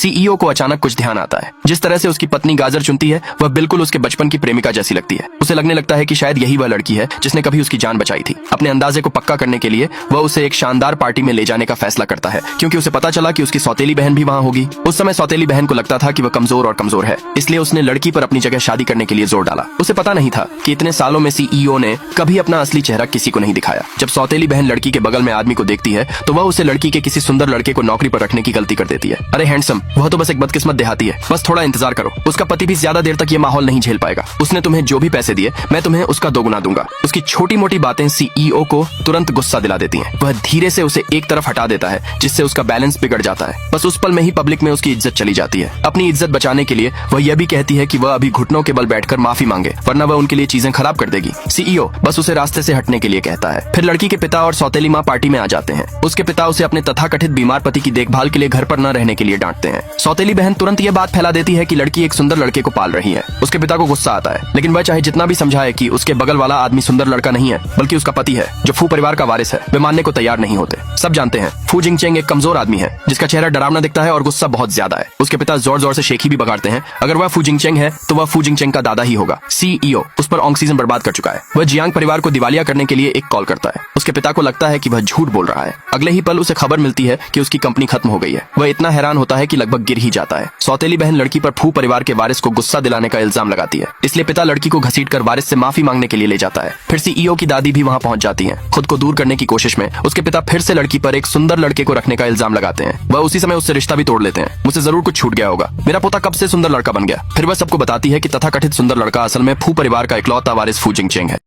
CEO को अचानक कुछ ध्यान आता है। जिस तरह से उसकी पत्नी गाजर चुनती है वह बिल्कुल उसके बचपन की प्रेमिका जैसी लगती है। उसे लगने लगता है कि शायद यही वह लड़की है जिसने कभी उसकी जान बचाई थी। अपने अंदाजे को पक्का करने के लिए वह उसे एक शानदार पार्टी में ले जाने का फैसला करता है, क्योंकि उसे पता चला कि उसकी सौतेली बहन भी वहाँ होगी। उस समय सौतेली बहन को लगता था कि वह कमजोर और कमजोर है, इसलिए उसने लड़की पर अपनी जगह शादी करने के लिए जोर डाला। उसे पता नहीं था कि इतने सालों में सीईओ ने कभी अपना असली चेहरा किसी को नहीं दिखाया। जब सौतेली बहन लड़की के बगल में आदमी को देखती है तो वह उसे लड़की के किसी सुंदर लड़के को नौकरी पर रखने की गलती कर देती है। अरे हैंडसम, वह तो बस एक बदकिस्मत देहाती है, बस थोड़ा इंतजार करो। उसका पति भी ज्यादा देर तक ये माहौल नहीं झेल पाएगा। उसने तुम्हें जो भी पैसे दिए मैं तुम्हें उसका दोगुना दूंगा। उसकी छोटी मोटी बातें सीईओ को तुरंत गुस्सा दिला देती हैं। वह धीरे से उसे एक तरफ हटा देता है जिससे उसका बैलेंस बिगड़ जाता है। बस उस पल में ही पब्लिक में उसकी इज्जत चली जाती है। अपनी इज्जत बचाने के लिए वह यह भी कहती है कि वह अभी घुटनों के बल बैठकर माफी मांगे, वरना वह उनके लिए चीजें खराब कर देगी। सीईओ बस उसे रास्ते से हटने के लिए कहता है। फिर लड़की के पिता और सौतेली माँ पार्टी में आ जाते हैं। उसके पिता उसे अपने तथाकथित बीमार पति की देखभाल के लिए घर पर न रहने के लिए डांटते हैं। सौतेली बहन तुरंत यह बात फैला देती है कि लड़की एक सुंदर लड़के को पाल रही है। उसके पिता को गुस्सा आता है, लेकिन वह चाहे जितना भी समझाए कि उसके बगल वाला आदमी सुंदर लड़का नहीं है बल्कि उसका पति है जो फू परिवार का वारिस है, वे मानने को तैयार नहीं होते। सब जानते हैं फू जिंगचेंग एक कमजोर आदमी है जिसका चेहरा डरावना दिखता है और गुस्सा बहुत ज्यादा है। उसके पिता जोर जोर से शेखी भी बगाड़ते हैं। अगर वह फू जिंगचेंग है तो वह फू जिंगचेंग का दादा ही होगा। सीईओ उस पर ऑक्सीजन बर्बाद कर चुका है। वह जियांग परिवार को दिवालिया करने के लिए एक कॉल करता है। उसके पिता को लगता है कि वह झूठ बोल रहा है। अगले ही पल उसे खबर मिलती है कि उसकी कंपनी खत्म हो गई है। वह इतना हैरान होता है कि लगभग गिर ही जाता है। सौतेली बहन लड़की पर फू परिवार के वारिस को गुस्सा दिलाने का इल्जाम लगाती है, इसलिए पिता लड़की को घसीटकर वारिस से माफी मांगने के लिए ले जाता है। फिर सीईओ की दादी भी वहाँ पहुंच जाती है। खुद को दूर करने की कोशिश में उसके पिता फिर से लड़की पर एक सुंदर लड़के को रखने का इल्जाम लगाते हैं। वह उसी समय उससे रिश्ता भी तोड़ लेते हैं। मुझसे जरूर कुछ छूट गया होगा, मेरा पोता कब से सुंदर लड़का बन गया। फिर वह सबको बताती है कि तथाकथित सुंदर लड़का असल में फू परिवार का इकलौता वारिस फू जिंगचेंग है।